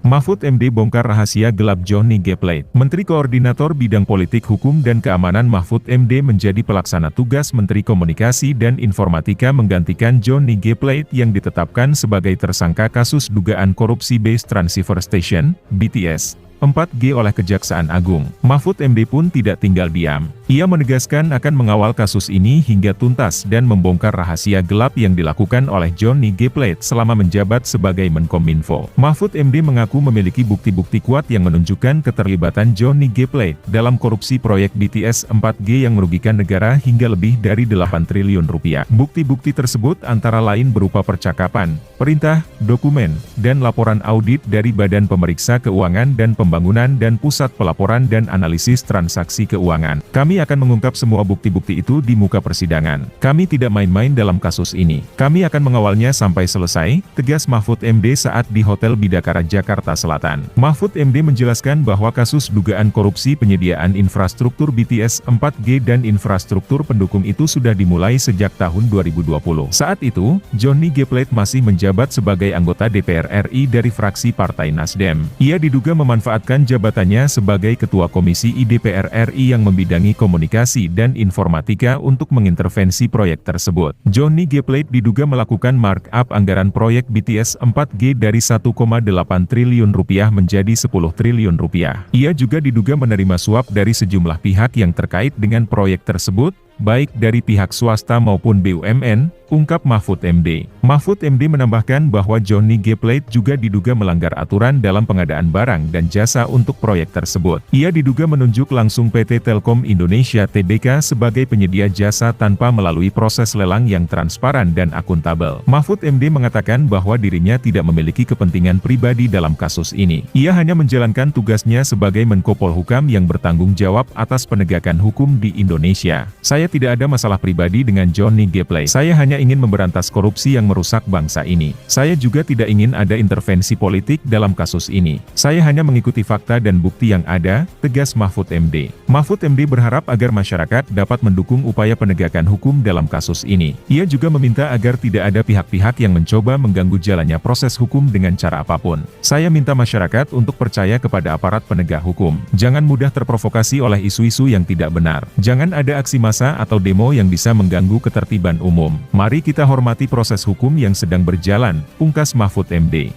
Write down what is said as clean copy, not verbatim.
Mahfud MD bongkar rahasia gelap Johnny G. Plate. Menteri Koordinator Bidang Politik Hukum dan Keamanan Mahfud MD menjadi pelaksana tugas Menteri Komunikasi dan Informatika menggantikan Johnny G. Plate yang ditetapkan sebagai tersangka kasus dugaan korupsi Base Transceiver Station, BTS, 4G oleh Kejaksaan Agung. Mahfud MD pun tidak tinggal diam. Ia menegaskan akan mengawal kasus ini hingga tuntas dan membongkar rahasia gelap yang dilakukan oleh Johnny G. Plate selama menjabat sebagai Menkominfo. Mahfud MD mengaku memiliki bukti-bukti kuat yang menunjukkan keterlibatan Johnny G. Plate dalam korupsi proyek BTS 4G yang merugikan negara hingga lebih dari 8 triliun rupiah. Bukti-bukti tersebut antara lain berupa percakapan, perintah, dokumen, dan laporan audit dari Badan Pemeriksa Keuangan dan Pembangunan dan Pusat Pelaporan dan Analisis Transaksi Keuangan. Kami akan mengungkap semua bukti-bukti itu di muka persidangan. Kami tidak main-main dalam kasus ini. Kami akan mengawalnya sampai selesai, tegas Mahfud MD saat di Hotel Bidakara Jakarta Selatan. Mahfud MD menjelaskan bahwa kasus dugaan korupsi penyediaan infrastruktur BTS 4G dan infrastruktur pendukung itu sudah dimulai sejak tahun 2020. Saat itu, Johnny G. Plate masih menjabat sebagai anggota DPR RI dari fraksi Partai Nasdem. Ia diduga memanfaatkan jabatannya sebagai Ketua Komisi I DPR RI yang membidangi komunikasi dan informatika untuk mengintervensi proyek tersebut. Johnny G. Plate diduga melakukan markup anggaran proyek BTS 4G dari 1,8 triliun rupiah menjadi 10 triliun rupiah. Ia juga diduga menerima suap dari sejumlah pihak yang terkait dengan proyek tersebut, baik dari pihak swasta maupun BUMN, ungkap Mahfud MD. Mahfud MD menambahkan bahwa Johnny G. Plate juga diduga melanggar aturan dalam pengadaan barang dan jasa untuk proyek tersebut. Ia diduga menunjuk langsung PT Telkom Indonesia Tbk sebagai penyedia jasa tanpa melalui proses lelang yang transparan dan akuntabel. Mahfud MD mengatakan bahwa dirinya tidak memiliki kepentingan pribadi dalam kasus ini. Ia hanya menjalankan tugasnya sebagai Menko Polhukam yang bertanggung jawab atas penegakan hukum di Indonesia. Saya tidak ada masalah pribadi dengan Johnny G. Plate. Saya hanya ingin memberantas korupsi yang merusak bangsa ini. Saya juga tidak ingin ada intervensi politik dalam kasus ini. Saya hanya mengikuti fakta dan bukti yang ada, tegas Mahfud MD. Mahfud MD berharap agar masyarakat dapat mendukung upaya penegakan hukum dalam kasus ini. Ia juga meminta agar tidak ada pihak-pihak yang mencoba mengganggu jalannya proses hukum dengan cara apapun. Saya minta masyarakat untuk percaya kepada aparat penegak hukum. Jangan mudah terprovokasi oleh isu-isu yang tidak benar. Jangan ada aksi massa atau demo yang bisa mengganggu ketertiban umum. Mari kita hormati proses hukum yang sedang berjalan, pungkas Mahfud MD.